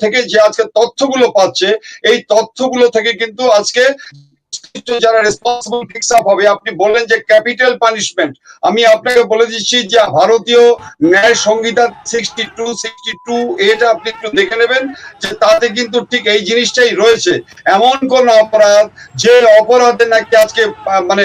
থেকে যে আজকে তথ্যগুলো পাচ্ছে, এই তথ্যগুলো থেকে কিন্তু আজকে যারা রেসপন্সিবল ফিক্স আপ হবে। আপনি বললেন যে ক্যাপিটাল পানিশমেন্ট, আমি আপনাকে বলে দিচ্ছি যে ভারতীয় ন্যায় সংহিতা 62 এটা আপনি একটু দেখে নেবেন, যে তাতে কিন্তু ঠিক এই জিনিসটাই রয়েছে। এমন কোন অপরাধ যে অপরাধে নাকি আজকে মানে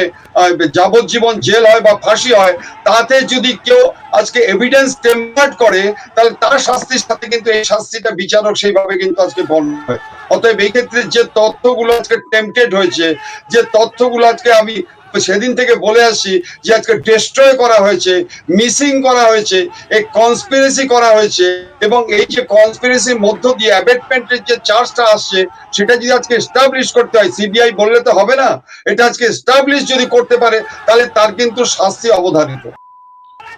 যাবজ্জীবন জেল হয় বা ফাঁসি হয়, তাতে যদি কেউ আজকে এভিডেন্স টেম্পার্ড করে, তাহলে তার শাস্তির সাথে কিন্তু এই শাস্তিটা বিচারক সেইভাবে কিন্তু আজকে বর্ণনা হয়। অতএব এই ক্ষেত্রে যে তথ্যগুলো আজকে টেম্পটেড হয়েছে, যে তথ্যগুলো আজকে আমি সেদিন থেকে বলে আসছি যে আজকে ডিস্ট্রয় করা হয়েছে, মিসিং করা হয়েছে, এই কনস্পিরেসি করা হয়েছে, এবং এই যে কনস্পিরেসির মধ্য দিয়ে অ্যাবেটমেন্টের যে চার্জটা আসছে, সেটা যদি আজকে এস্টাবলিশ করতে হয়, সিবিআই বললে তো হবে না, এটা আজকে এস্টাবলিশ যদি করতে পারে, তাহলে তার কিন্তু শাস্তি অবধারিত।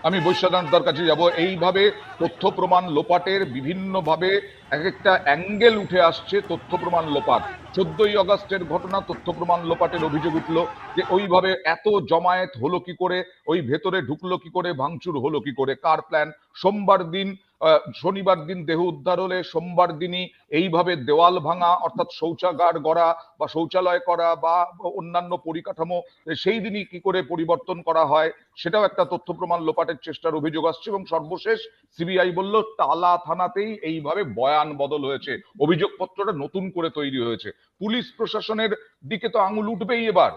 আমি বৈশ্যনাথদার কাছে যাব। এইভাবে তথ্য প্রমাণ লোপাটের বিভিন্নভাবে এক একটা অ্যাঙ্গেল উঠে আসছে। তথ্য প্রমাণ লোপাট, 14ই আগস্টের ঘটনা, তথ্য প্রমাণ লোপাটের অভিযোগ উঠলো যে ওইভাবে এত জমায়েত হলো কি করে, ওই ভেতরে ঢুকলো কি করে, ভাঙচুর হলো কি করে, কার প্ল্যান। সোমবার দিন শনিবার দিন দেহ উদ্ধার হলে সোমবার দিনই এইভাবে দেওয়াল ভাঙা, অর্থাৎ শৌচাগার গড়া বা শৌচালয় করা বা অন্যান্য পরিকাঠামো সেই দিনই কি করে পরিবর্তন করা হয়, সেটাও একটা তথ্য প্রমাণ লোপাটের চেষ্টার অভিযোগ আসছে। এবং সর্বশেষ সিবিআই বলল টালা থানাতেই এইভাবে বয়ান বদল হয়েছে, অভিযোগপত্রটা নতুন করে তৈরি হয়েছে। পুলিশ প্রশাসনের দিকে তো আঙুল উঠবেই, এবার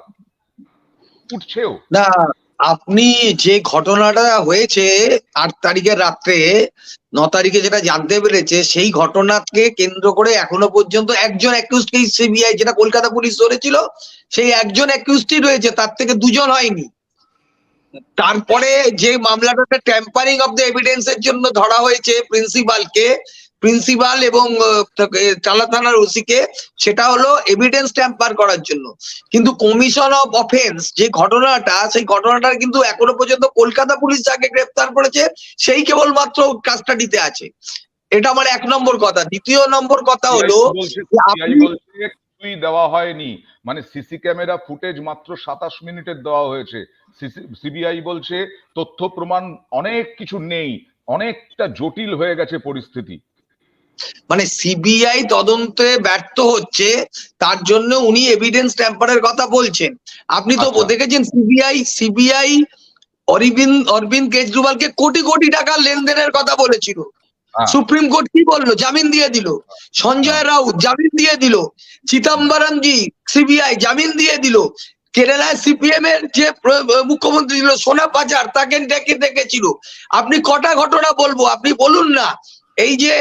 উঠছেও না। আপনি যে ঘটনাটা হয়েছে 8 তারিখের রাত্রে, 9 তারিখে যেটা জানতে পেরেছে, সেই ঘটনাকে কেন্দ্র করে এখনো পর্যন্ত একজন অ্যাকিউজড সিবিআই, যেটা কলকাতা পুলিশ ধরেছিল, সেই একজন অ্যাকিউজডই রয়েছে, তার থেকে 2 জন হয়নি। তারপরে যে মামলাটাতে ট্যাম্পারিং অফ দ্য এভিডেন্সের জন্য ধরা হয়েছে প্রিন্সিপাল এবং টালা থানার ওসিকে, সেটা হলো এভিডেন্স ট্যাম্পার করার জন্য। কিন্তু কমিশন অফ অফেন্স যে ঘটনাটা, সেই ঘটনাটা কিন্তু এখনো পর্যন্ত কলকাতা পুলিশ যাকে গ্রেফতার করেছে সেই কেবলমাত্র কাস্টাডিতে আছে। এটা আমার 1 নম্বর কথা। দ্বিতীয় নম্বর কথা হলো কিছুই দেওয়া হয়নি, মানে সিসি ক্যামেরা ফুটেজ মাত্র 27 মিনিটের দেওয়া হয়েছে। সিবিআই বলছে তথ্য প্রমাণ অনেক কিছু নেই, অনেকটা জটিল হয়ে গেছে পরিস্থিতি। মানে সিবিআই তদন্তে ব্যর্থ হচ্ছে, তার জন্য উনি এভিডেন্স ট্যাম্পারের কথা বলছেন। আপনি তো দেখেছেন সিবিআই অরবিন্দ কেজরিওয়ালকে কোটি কোটি টাকা লেনদেনের কথা বলেছিল, সুপ্রিম কোর্ট কি বললো? জামিন দিয়ে দিল। সঞ্জয় রাউত জামিন দিয়ে দিল। চিদম্বরম জি সিবিআই জামিন দিয়ে দিল। কেরালায় সিপিএম এর যে মুখ্যমন্ত্রী ছিল সোনা পাচার, তাকে ডেকে ডেকেছিল। আপনি কটা ঘটনা বলবো, আপনি বলুন না। এই যে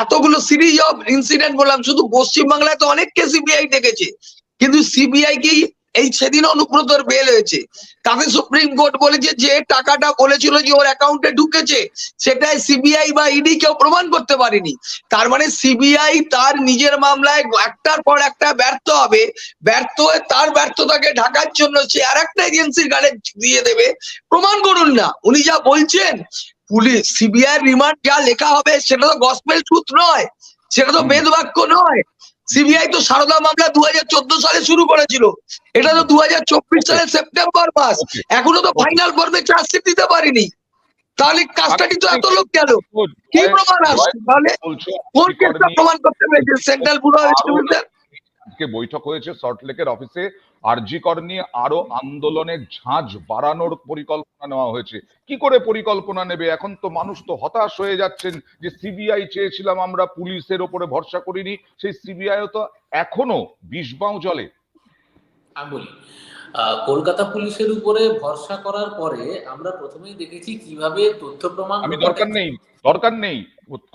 এতগুলো সিরিজ অফ ইনসিডেন্ট বললাম, শুধু পশ্চিমবাংলায় তো অনেককে সিবিআই ডেকেছে, কিন্তু সিবিআই কি এই সেদিন অনুব্রতর বেল হয়েছে, তাতে সুপ্রিম কোর্ট বলেছে যে টাকাটা বলেছিল যে ওর অ্যাকাউন্টে ঢুকেছে, সেটাই সিবিআই বা ইডি কেউ প্রমাণ করতে পারেনি। তার মানে সিবিআই তার নিজের মামলায় একটার পর একটা ব্যর্থ হবে, ব্যর্থ হয়ে তার ব্যর্থতাকে ঢাকার জন্য সে আর একটা এজেন্সির গাড়ি দিয়ে দেবে। প্রমাণ করুন না। উনি যা বলছেন, পুলিশ সিবিআই রিমান্ড যা লেখা হবে সেটা তো গসপেল ট্রুথ নয়, সেটা তো বেদ বাক্য নয়। সিবিআই তো সারদা মামলা 2014 সালে শুরু করেছিল, এটা তো 2024 সালের সেপ্টেম্বর মাস, এখনো তো ফাইনাল পর্বে চার্জশিট দিতে পারিনি। তাহলে কাস্টাডি তো এত লোক গেল, কি প্রমাণ আসছে? তাহলে কোন কেসটা প্রমাণ করতে পেরেছে সেন্ট্রাল ব্যুরো অফ ইনভেস্টিগেশন? আজকে বৈঠক হয়েছে সল্টলেকের অফিসে, আরজি কর নিয়ে আরো আন্দোলনের ঝাঁজ বাড়ানোর পরিকল্পনা নেওয়া হয়েছে। কি করে পরিকল্পনা নেবে? এখন তো মানুষ তো হতাশ হয়ে যাচ্ছেন যে সিবিআই চেয়েছিলাম আমরা, পুলিশের ওপরে ভরসা করিনি, সেই সিবিআইও তো এখনো বিষবাও জলে। আমি বলি, কলকাতা পুলিশের উপরে ভরসা করার পরে আমরা প্রথমেই দেখেছি কিভাবে তথ্য প্রমাণ, আমি দরকার নেই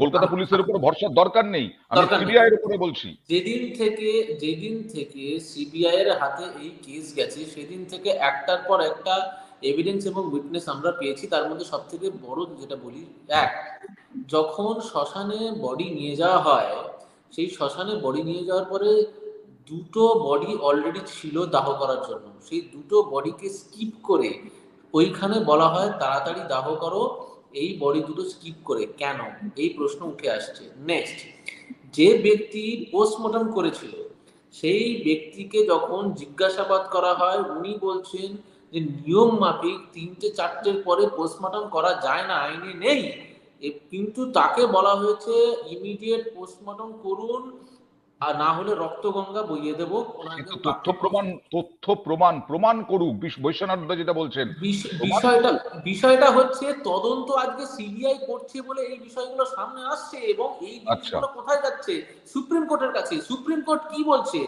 কলকাতা পুলিশের উপর ভরসার দরকার নেই, আমি সিবিআই এর উপরে বলছি। যেদিন থেকে সিবিআই এর হাতে এই কেস গেছে, সেদিন থেকে একটার পর একটা এভিডেন্স এবং উইটনেস আমরা পেয়েছি। তার মধ্যে সব থেকে বড় যেটা বলি, যখন শ্মশানে বডি নিয়ে যাওয়া হয়, সেই শ্মশানে বডি নিয়ে যাওয়ার পরে 2টো বডি অলরেডি ছিল দাহ করার জন্য, সেই 2টো বডিকে স্কিপ করে ওইখানে বলা হয় তাড়াতাড়ি দাহ করো। এই বডি 2টো স্কিপ করে কেন, এই প্রশ্ন উঠে আসছে। নেক্সট, যে ব্যক্তি পোস্টমর্টম করেছিল সেই ব্যক্তিকে যখন জিজ্ঞাসাবাদ করা হয়, উনি বলছেন যে নিয়ম মাফিক 3টে 4টের পরে পোস্টমর্টম করা যায় না, আইনে নেই। কিন্তু তাকে বলা হয়েছে ইমিডিয়েট পোস্টমর্টম করুন, আর না হলে রক্তগঙ্গা বইয়ে দেবো। কিন্তু তথ্য প্রমাণ করুক, বৈশ্বনাথদা যেটা বলছেন বিষয়টা বিষয়টা হচ্ছে তদন্ত আজকে সিবিআই করছে বলে এই বিষয়গুলো সামনে আসছে, এবং এই আচ্ছা, জিনিসগুলো কোথায় যাচ্ছে? সুপ্রিম কোর্টের কাছে। সুপ্রিম কোর্ট কি বলছে?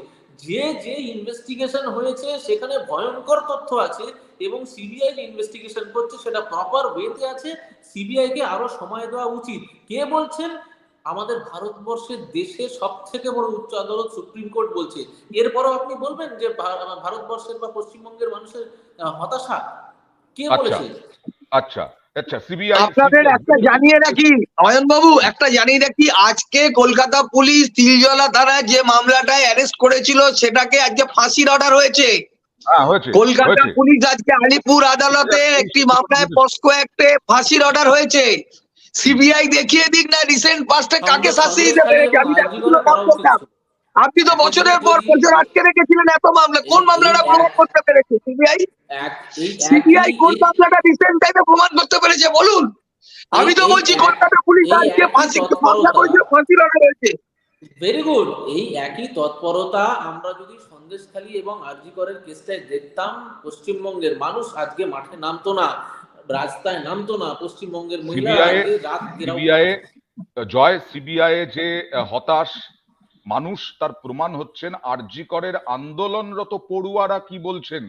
যে ইনভেস্টিগেশন হয়েছে সেখানে ভয়ঙ্কর তথ্য আছে, এবং সিবিআই যে ইনভেস্টিগেশন করছে সেটা প্রপার ওয়েতে আছে, সিবিআই কে আরো সময় দেওয়া উচিত। কে বলছেন? আমাদের ভারতবর্ষের দেশের সব থেকে বড় উচ্চ আদালত সুপ্রিম কোর্ট বলছে। এরপরও আপনি বলবেন যে ভারতবর্ষের বা পশ্চিমবঙ্গের মানুষের হতাশা? কে আচ্ছা, বলেছে? আচ্ছা, আচ্ছা। সিবিআই আপনাদের একটা জানিয়ে রাখি অয়ন বাবু, একটা জানিয়ে রাখি, আজকে কলকাতা পুলিশ তিলজলা থানায় যে মামলাটায় অ্যারেস্ট করেছিল সেটাকে আজকে ফাঁসির অর্ডার হয়েছে। হ্যাঁ, হয়েছে, কলকাতা হয়েছে। পুলিশ আজকে আলিপুর আদালতে একটি মামলায় পস্কো অ্যাক্টে ফাঁসির অর্ডার হয়েছে। সিবিআই দেখিয়ে দিক না রিসেন্ট পাস্টে কাকে শাস্তি দিতে পেরেছে। আমি এতগুলো নাম বললাম, আপনি তো বছরের পর বছর আটকে রেখেছিলেন এত মামলা, কোন মামলাটা প্রমাণ করতে পেরেছে সিবিআই? সিবিআই কোন মামলাটা রিসেন্ট টাইমে প্রমাণ করতে পেরেছে বলুন? আমি তো বলছি কলকাতা পুলিশ আজকে ফাঁসি মামলা করেছে, ফাঁসির অর্ডার হয়েছে। Very good. এই একই তৎপরতা আমরা যদি সন্দেশখালী এবং আরজিকরের কেসটায় দেখতাম, পশ্চিমবঙ্গের মানুষ আজকে মাঠে নামতো না, রাস্তায় নামতো না। পশ্চিমবঙ্গের মহিলারা রাত সিবিআই যে হতাশ মানুষ তার প্রমাণ হচ্ছেন আরজি করের আন্দোলনরত পড়ুয়ারা কি বলছেন,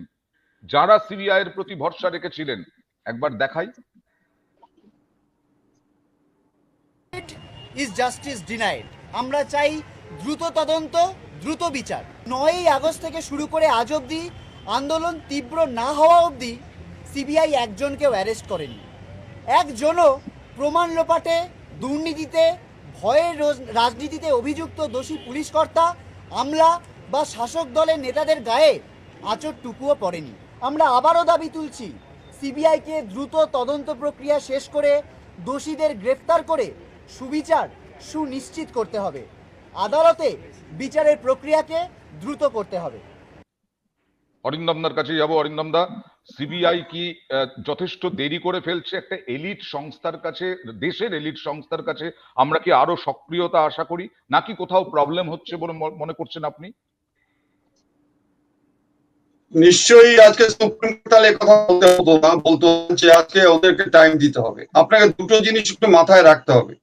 যারা সিবিআই এর প্রতি ভরসা রেখেছিলেন। একবার দেখাই। Is justice denied. আমরা চাই দ্রুত তদন্ত, দ্রুত বিচার। 9ই আগস্ট থেকে শুরু করে আজ অবধি, আন্দোলন তীব্র না হওয়া অবধি সিবিআই একজনকেও অ্যারেস্ট করেনি। একজনও প্রমাণ লোপাটে, দুর্নীতিতে, ভয়ের রাজনীতিতে অভিযুক্ত দোষী পুলিশ কর্তা, আমলা বা শাসক দলের নেতাদের গায়ে আঁচড়টুকুও পড়েনি। আমরা আবারও দাবি তুলছি, সিবিআইকে দ্রুত তদন্ত প্রক্রিয়া শেষ করে দোষীদের গ্রেফতার করে সুবিচার সুনিশ্চিত করতে হবে। আদালতে বিচারের প্রক্রিয়াকে দ্রুত করতে হবে। অরিন্দমদার কাছে যাবো। অরিন্দমদা, সিবিআই কি যথেষ্ট দেরি করে ফেলছে একটা এলিট সংস্থার কাছে, দেশের এলিট সংস্থার কাছে? আমরা কি আরো সক্রিয়তা আশা করি, নাকি কোথাও প্রবলেম হচ্ছে বলে মনে করছেন আপনি? নিশ্চয়ই আজকে সুপ্রিম কোর্ট তাহলে কথা বলতে হতো না, বলতো যে আজকে ওদেরকে টাইম দিতে হবে। আপনাকে দুটো জিনিস একটু মাথায় রাখতে হবে।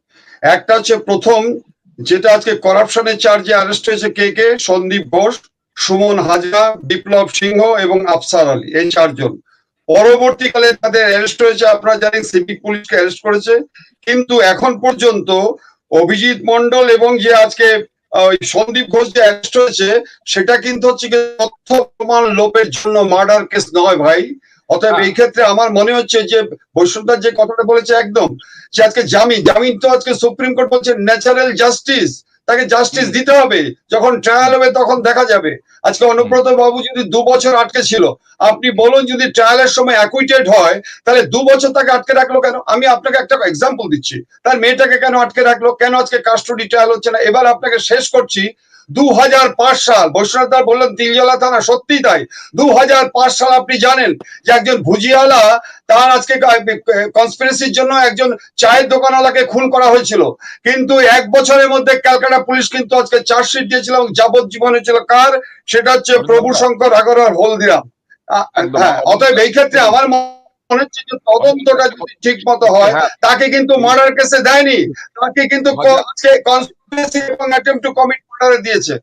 একটা হচ্ছে প্রথম, যেটা আজকে করাপশনের চার্জে অ্যারেস্ট হয়েছে কে? সন্দীপ ঘোষ, সুমন হাজরা, বিপ্লব সিংহ এবং আফসার আলী, এই চারজন। পরবর্তীকালে তাদের অ্যারেস্ট হয়েছে, আপনারা জানেন সিভিক পুলিশকে অ্যারেস্ট করেছে। কিন্তু এখন পর্যন্ত অভিজিৎ মন্ডল এবং যে আজকে সন্দীপ ঘোষ যে অ্যারেস্ট হয়েছে, সেটা কিন্তু হচ্ছে তথ্য প্রমাণ লোপের জন্য মার্ডার কেস নয় ভাই। অতএব এই ক্ষেত্রে আমার মনে হচ্ছে যে বৈষ্ণবদার যে কথাটা বলেছে একদম, যে আজকে জামিন তো আজকে সুপ্রিম কোর্ট বলছে ন্যাচারাল জাস্টিস, তাকে জাস্টিস দিতে হবে। যখন ট্রায়াল হবে তখন দেখা যাবে। আজকে অনুব্রত বাবু যদি 2 বছর আটকে ছিল, আপনি বলুন যদি ট্রায়ালের সময় অ্যাকুইটেড হয়, তাহলে 2 বছর তাকে আটকে রাখলো কেন? আমি আপনাকে একটা এক্সাম্পল দিচ্ছি, তার মেয়েটাকে কেন আটকে রাখলো, কেন আজকে কাস্টডি ট্রায়াল হচ্ছে না? এবার আপনাকে শেষ করছি। 2005 সাল, বৈষ্ণবদার বললেন তিলজলা থানা, সত্যি তাই। 2005 সাল আপনি জানেন যে একজন ভুজিয়ালা, তার আজকে কনস্পিরেসির জন্য একজন চায়ের দোকানওয়ালাকে খুন করা হয়েছিল। কিন্তু 1 বছরের মধ্যে ক্যালকাটা পুলিশ কিন্তু আজকে চার্জশিট দিয়েছিল এবং যাবজ্জীবন হয়েছিল কার? সেটা হচ্ছে প্রভু শঙ্কর আগরওয়াল হলদিরাম। হ্যাঁ, অতএব এই ক্ষেত্রে আমার মনে হচ্ছে যে তদন্তটা যদি ঠিক মতো হয়, তাকে কিন্তু মার্ডার কেসে দেয়নি, তাকে কিন্তু কনস্পিরেসি এবং অ্যাটেম্পট টু কমিট মার্ডারে দিয়েছে।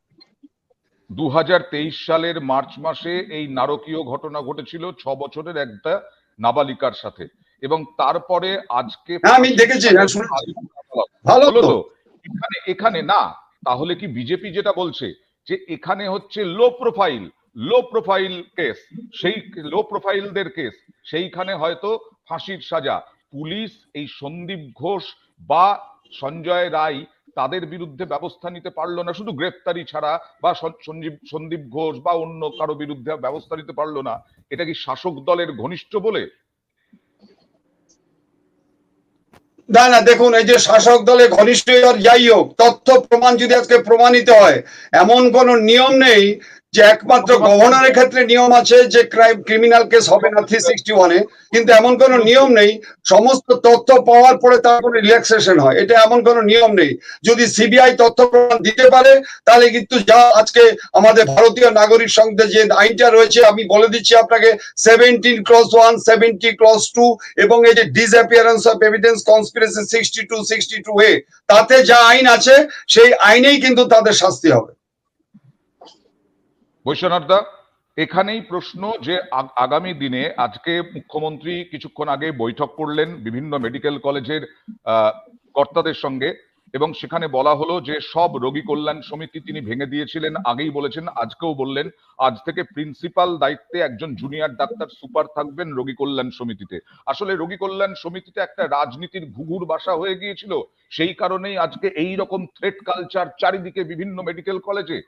2023 সালের মার্চ মাসে এই নারকীয় ঘটনা ঘটেছিল 6 বছরের একটা নাবালিকার সাথে, এবং তারপরে আজকে আমি দেখেছি, ভালো তো। এখানে না, তাহলে কি বিজেপি যেটা বলছে যে এখানে হচ্ছে লো প্রোফাইল কেস, সেই লো প্রোফাইলদের কেস, সেইখানে হয়তো ফাঁসির সাজা। পুলিশ এই সন্দীপ ঘোষ বা সঞ্জয় রায় তাদের বিরুদ্ধে ব্যবস্থা নিতে পারলো না, শুধু গ্রেফতারি ছাড়া, বা সন্দীপ ঘোষ বা অন্য কারো বিরুদ্ধে ব্যবস্থা নিতে পারলো না। এটা কি শাসক দলের ঘনিষ্ঠ বলে? না, দেখুন, এই যে শাসক দলের ঘনিষ্ঠ যাই হোক, তথ্য প্রমাণ যদি আজকে প্রমাণিত হয়, এমন কোন নিয়ম নেই যে একমাত্র গভর্নরের ক্ষেত্রে নিয়ম আছে যে ক্রিমিনাল কেস হবে না 361-এ, কিন্তু এমন কোনো নিয়ম নেই সমস্ত তথ্য পাওয়ার পরে তার কোনো রিল্যাক্সেশন হয়, এটা এমন কোনো নিয়ম নেই। যদি সিবিআই তথ্য প্রমাণ দিতে পারে তাহলে কিন্তু যা আজকে আমাদের ভারতীয় নাগরিক সংঘে যে আইনটা রয়েছে, আমি বলে দিচ্ছি আপনাকে 17(1), 70(2) এবং এই যে disappearance of evidence conspiracy 62(a), তাতে যা আইন আছে সেই আইনেই কিন্তু তাদের শাস্তি হবে। বৈশ্বনাথ দা, এখানেই প্রশ্ন যে আগামী দিনে আজকে মুখ্যমন্ত্রী কিছুক্ষণ আগে বৈঠক করলেন বিভিন্ন মেডিকেল কলেজের কর্তাদের সঙ্গে, এবং সেখানে বলা হলো যে সব রোগী কল্যাণ সমিতি তিনি ভেঙে দিয়েছিলেন, আগেই বলেছেন, আজকেও বললেন আজ থেকে প্রিন্সিপাল দায়িত্বে একজন জুনিয়র ডাক্তার সুপার থাকবেন রোগী কল্যাণ সমিতিতে। আসলে রোগী কল্যাণ সমিতিতে একটা রাজনীতির ঘুঘুর বাসা হয়ে গিয়েছিল, সেই কারণেই আজকে এই রকম থ্রেট কালচার চারিদিকে বিভিন্ন মেডিকেল কলেজে।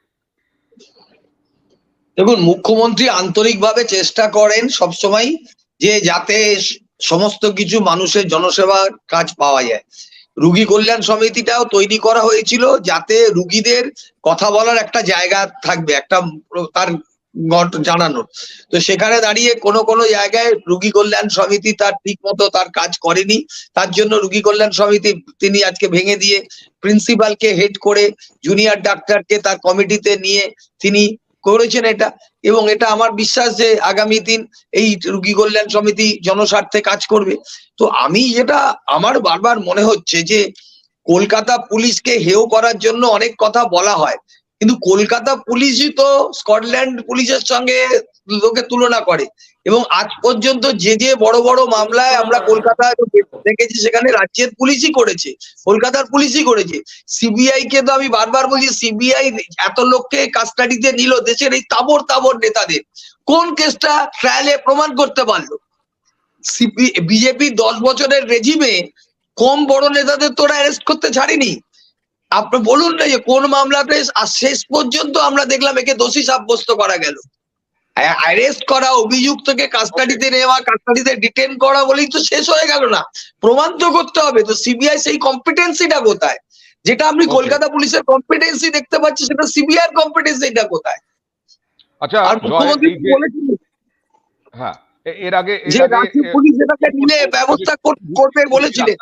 দেখুন, মুখ্যমন্ত্রী আন্তরিকভাবে চেষ্টা করেন সবসময় যে যাতে সমস্ত কিছু মানুষের জনসেবার কাজ পাওয়া যায়। রুগী কল্যাণ সমিতিটাও তৈরি করা হয়েছিল যাতে রুগীদের কথা বলার একটা জায়গা থাকবে, একটা তার জানানোর। তো সেখানে দাঁড়িয়ে কোনো কোনো জায়গায় রুগী কল্যাণ সমিতি তার ঠিক মতো তার কাজ করেনি, তার জন্য রুগী কল্যাণ সমিতি তিনি আজকে ভেঙে দিয়ে প্রিন্সিপালকে হেড করে জুনিয়র ডাক্তারকে তার কমিটিতে নিয়ে তিনি করেছেন এটা। এবং এটা আমার বিশ্বাস যে আগামী দিন এই রুগী কল্যাণ সমিতি জনস্বার্থে কাজ করবে। তো আমি যেটা আমার বারবার মনে হচ্ছে যে কলকাতা পুলিশকে হেয় করার জন্য অনেক কথা বলা হয়, কিন্তু কলকাতা পুলিশই তো স্কটল্যান্ড পুলিশের সঙ্গে লোকে তুলনা করে, এবং আজ পর্যন্ত যে যে বড় বড় মামলায় আমরা কলকাতায় দেখেছি সেখানে রাজ্যের পুলিশই করেছে, কলকাতার পুলিশই করেছে। সিবিআই কে তো আমি বারবার বলছি, সিবিআই এত লোককে কাস্টাডিতে নিল দেশের এই তাবর তাবর নেতাদের, কোন কেসটা ট্রায়ালে প্রমাণ করতে পারলো? বিজেপি 10 বছরের রেজিমে কম বড় নেতাদের তোরা অ্যারেস্ট করতে ছাড়েনি। আপনি বলুন না যে কোন মামলাতে শেষ পর্যন্ত আমরা দেখলাম একে দোষী সাব্যস্ত করা গেল। অ্যারেস্ট করা, অভিযুক্তকে কাস্টাডিতে নেওয়া, কাস্টাডিতে ডিটেন করা বলেই তো শেষ হয়ে গেল না, প্রমাণ তো করতে হবে। তো সিবিআই সেই কম্পিটেন্সিটা কোথায়? যেটা আমি কলকাতা পুলিশের কম্পিটেন্সি দেখতে পাচ্ছি, সেটা সিবিআই এর কম্পিটেন্সিটা কোথায়? আচ্ছা, আর মুখ্যমন্ত্রী বলেছিলেন হ্যাঁ, এর আগে যে রাজ্য পুলিশ এটাকে নিলে ব্যবস্থা করবে বলেছিলেন।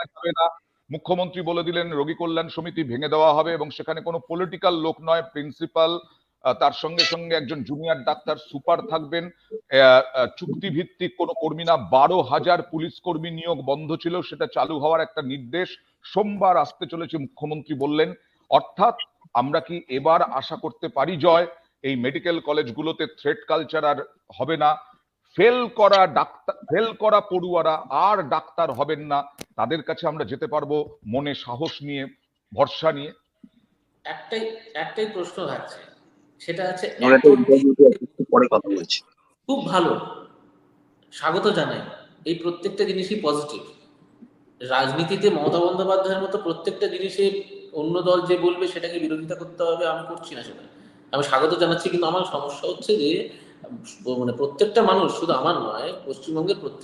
মুখ্যমন্ত্রী বলে দিলেন রোগী কল্যাণ সমিতি ভেঙে দেওয়া হবে এবং সেখানে কোনো পলিটিক্যাল লোক নয়, প্রিন্সিপাল তার সঙ্গে সঙ্গে একজন জুনিয়র ডাক্তার সুপার থাকবেন, চুক্তিভিত্তিক কোনো কর্মী না। 12,000 পুলিশ কর্মী নিয়োগ বন্ধ ছিল, সেটা চালু হওয়ার একটা নির্দেশ সোমবার আসতে চলেছে, মুখ্যমন্ত্রী বললেন। অর্থাৎ আমরা কি এবার আশা করতে পারি জয়, এই মেডিকেল কলেজগুলোতে থ্রেট কালচার আর হবে না, ফেল করা পড়ুয়ারা আর ডাক্তার হবেন না, তাদের কাছে আমরা যেতে পারবো মনে সাহস নিয়ে, ভরসা নিয়ে? একটাই প্রশ্ন থাকছে, সেটা হচ্ছে পরে কথা বলছি। খুব ভালো, স্বাগত জানাই, এই প্রত্যেকটা জিনিসই পজিটিভ। রাজনীতিতে মমতা বন্দ্যোপাধ্যায়ের মতো প্রত্যেকটা জিনিসে অন্য দল যে বলবে সেটাকে বিরোধিতা করতে হবে, আমি করছি না সেটা, আমি স্বাগত জানাচ্ছি। কিন্তু আমার সমস্যা হচ্ছে যে মানে প্রত্যেকটা মানুষ, শুধু আমার নয়, পশ্চিমবঙ্গের প্রত্যেক